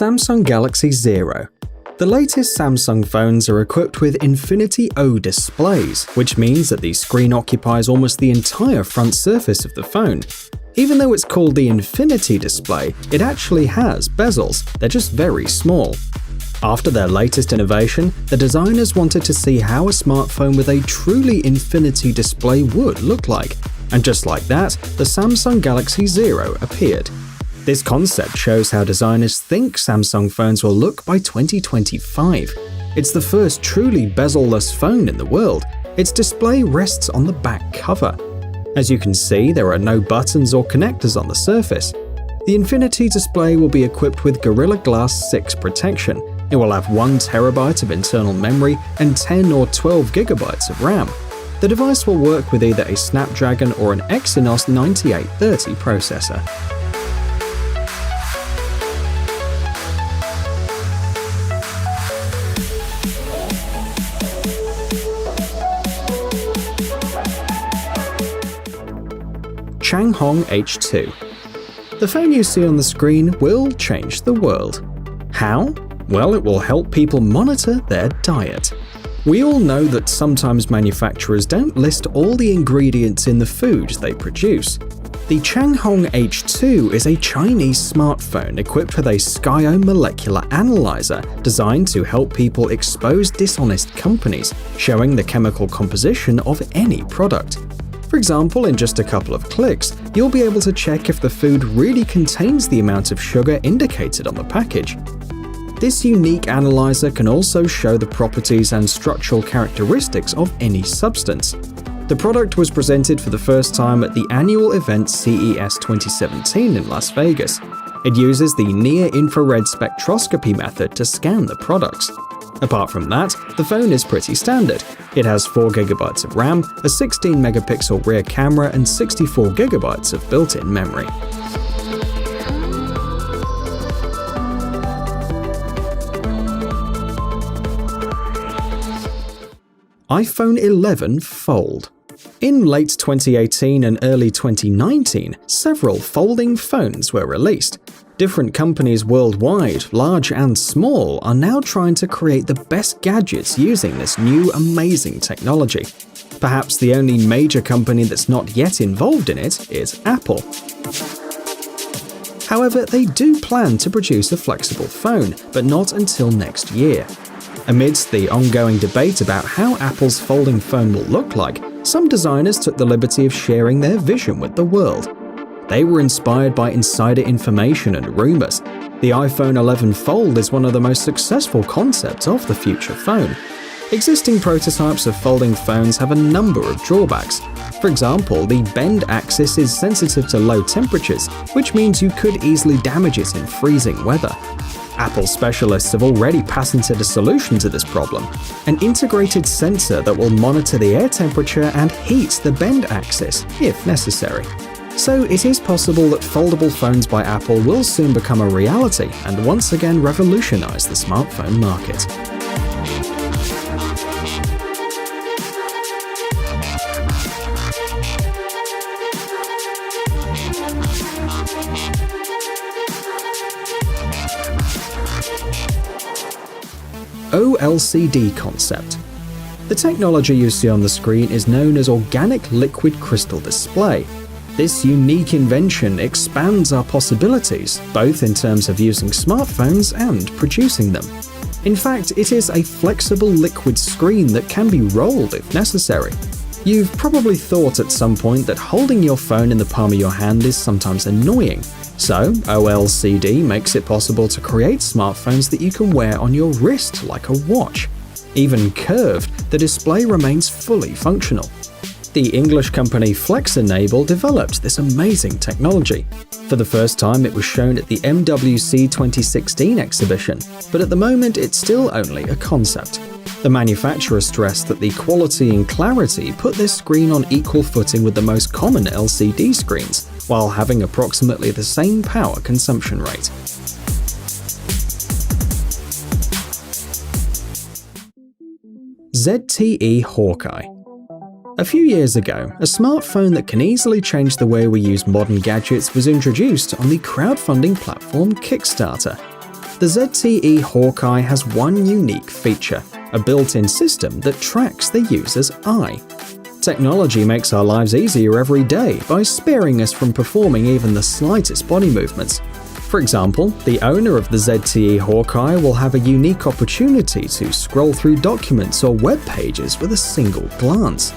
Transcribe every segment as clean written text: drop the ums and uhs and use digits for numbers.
Samsung Galaxy Zero. The latest Samsung phones are equipped with Infinity O displays, which means that the screen occupies almost the entire front surface of the phone. Even though it's called the Infinity display, it actually has bezels, they're just very small. After their latest innovation, the designers wanted to see how a smartphone with a truly infinity display would look like, and just like that, the Samsung Galaxy Zero appeared. This concept shows how designers think Samsung phones will look by 2025. It's the first truly bezel-less phone in the world. Its display rests on the back cover. As you can see, there are no buttons or connectors on the surface. The Infinity display will be equipped with Gorilla Glass 6 protection. It will have 1 TB of internal memory and 10 or 12 GB of RAM. The device will work with either a Snapdragon or an Exynos 9830 processor. Changhong H2. The phone you see on the screen will change the world. How? Well, it will help people monitor their diet. We all know that sometimes manufacturers don't list all the ingredients in the food they produce. The Changhong H2 is a Chinese smartphone equipped with a Skyo molecular analyzer designed to help people expose dishonest companies, showing the chemical composition of any product. For example, in just a couple of clicks, you'll be able to check if the food really contains the amount of sugar indicated on the package. This unique analyzer can also show the properties and structural characteristics of any substance. The product was presented for the first time at the annual event CES 2017 in Las Vegas. It uses the near-infrared spectroscopy method to scan the products. Apart from that, the phone is pretty standard. It has 4 GB of RAM, a 16-megapixel rear camera, and 64 GB of built-in memory. iPhone 11 Fold. In late 2018 and early 2019, several folding phones were released. Different companies worldwide, large and small, are now trying to create the best gadgets using this new amazing technology. Perhaps the only major company that's not yet involved in it is Apple. However, they do plan to produce a flexible phone, but not until next year. Amidst the ongoing debate about how Apple's folding phone will look like, some designers took the liberty of sharing their vision with the world. They were inspired by insider information and rumors. The iPhone 11 Fold is one of the most successful concepts of the future phone. Existing prototypes of folding phones have a number of drawbacks. For example, the bend axis is sensitive to low temperatures, which means you could easily damage it in freezing weather. Apple specialists have already patented a solution to this problem, an integrated sensor that will monitor the air temperature and heat the bend axis if necessary. So it is possible that foldable phones by Apple will soon become a reality and once again revolutionize the smartphone market. OLCD concept. The technology you see on the screen is known as Organic Liquid Crystal Display. This unique invention expands our possibilities, both in terms of using smartphones and producing them. In fact, it is a flexible liquid screen that can be rolled if necessary. You've probably thought at some point that holding your phone in the palm of your hand is sometimes annoying. So, OLCD makes it possible to create smartphones that you can wear on your wrist like a watch. Even curved, the display remains fully functional. The English company FlexEnable developed this amazing technology. For the first time, it was shown at the MWC 2016 exhibition, but at the moment it's still only a concept. The manufacturer stressed that the quality and clarity put this screen on equal footing with the most common LCD screens, while having approximately the same power consumption rate. ZTE Hawkeye. A few years ago, a smartphone that can easily change the way we use modern gadgets was introduced on the crowdfunding platform Kickstarter. The ZTE Hawkeye has one unique feature, a built-in system that tracks the user's eye. Technology makes our lives easier every day by sparing us from performing even the slightest body movements. For example, the owner of the ZTE Hawkeye will have a unique opportunity to scroll through documents or web pages with a single glance.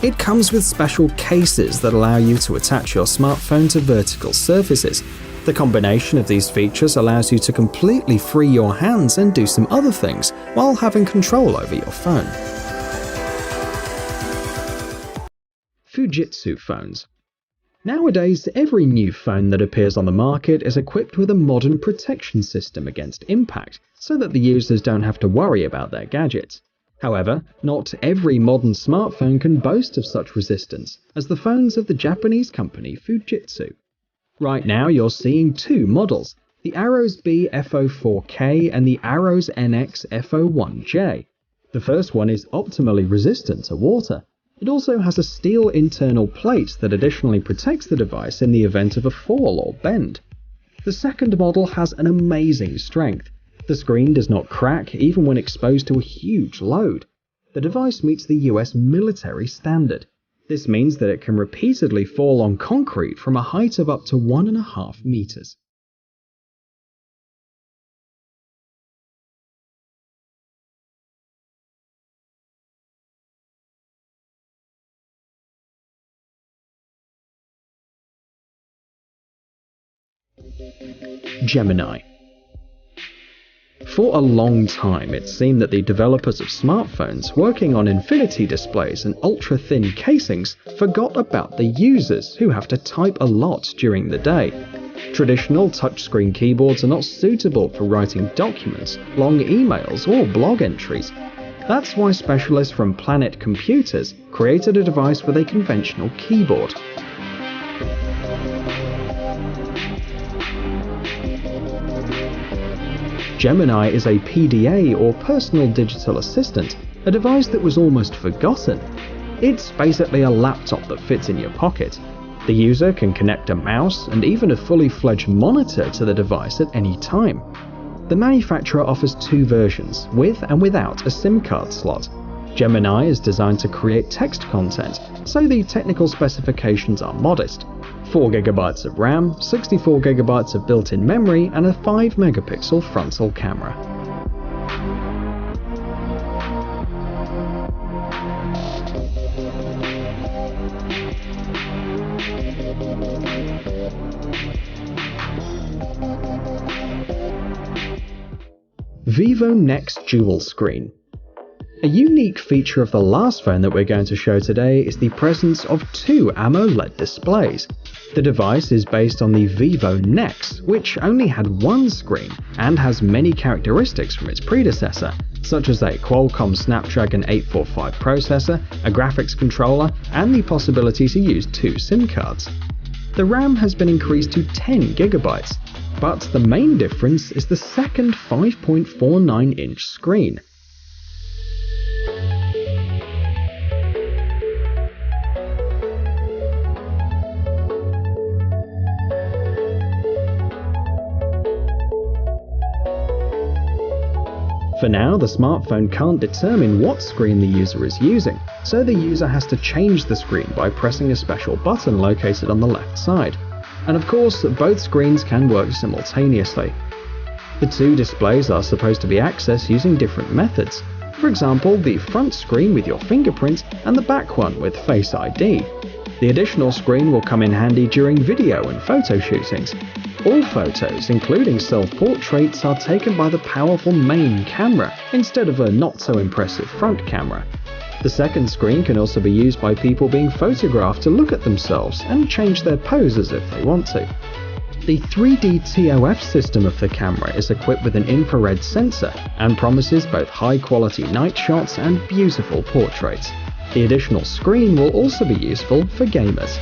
It comes with special cases that allow you to attach your smartphone to vertical surfaces. The combination of these features allows you to completely free your hands and do some other things while having control over your phone. Fujitsu phones. Nowadays, every new phone that appears on the market is equipped with a modern protection system against impact, so that the users don't have to worry about their gadgets. However, not every modern smartphone can boast of such resistance, as the phones of the Japanese company Fujitsu. Right now you're seeing two models, the Aros B FO4K and the Aros NX FO1J. The first one is optimally resistant to water. It also has a steel internal plate that additionally protects the device in the event of a fall or bend. The second model has an amazing strength. The screen does not crack even when exposed to a huge load. The device meets the US military standard. This means that it can repeatedly fall on concrete from a height of up to 1.5 meters. Gemini. For a long time, it seemed that the developers of smartphones working on infinity displays and ultra-thin casings forgot about the users who have to type a lot during the day. Traditional touchscreen keyboards are not suitable for writing documents, long emails, or blog entries. That's why specialists from Planet Computers created a device with a conventional keyboard. Gemini is a PDA or personal digital assistant, a device that was almost forgotten. It's basically a laptop that fits in your pocket. The user can connect a mouse and even a fully fledged monitor to the device at any time. The manufacturer offers two versions, with and without a SIM card slot. Gemini is designed to create text content, so the technical specifications are modest. 4GB of RAM, 64GB of built-in memory, and a 5-megapixel frontal camera. Vivo Nex Dual Screen. A unique feature of the last phone that we're going to show today is the presence of two AMOLED displays. The device is based on the Vivo Nex, which only had one screen and has many characteristics from its predecessor, such as a Qualcomm Snapdragon 845 processor, a graphics controller, and the possibility to use two SIM cards. The RAM has been increased to 10GB, but the main difference is the second 5.49-inch screen. For now, the smartphone can't determine what screen the user is using, so the user has to change the screen by pressing a special button located on the left side. And of course, both screens can work simultaneously. The two displays are supposed to be accessed using different methods. For example, the front screen with your fingerprint and the back one with Face ID. The additional screen will come in handy during video and photo shootings. All photos, including self-portraits, are taken by the powerful main camera instead of a not-so-impressive front camera. The second screen can also be used by people being photographed to look at themselves and change their poses if they want to. The 3D TOF system of the camera is equipped with an infrared sensor and promises both high-quality night shots and beautiful portraits. The additional screen will also be useful for gamers.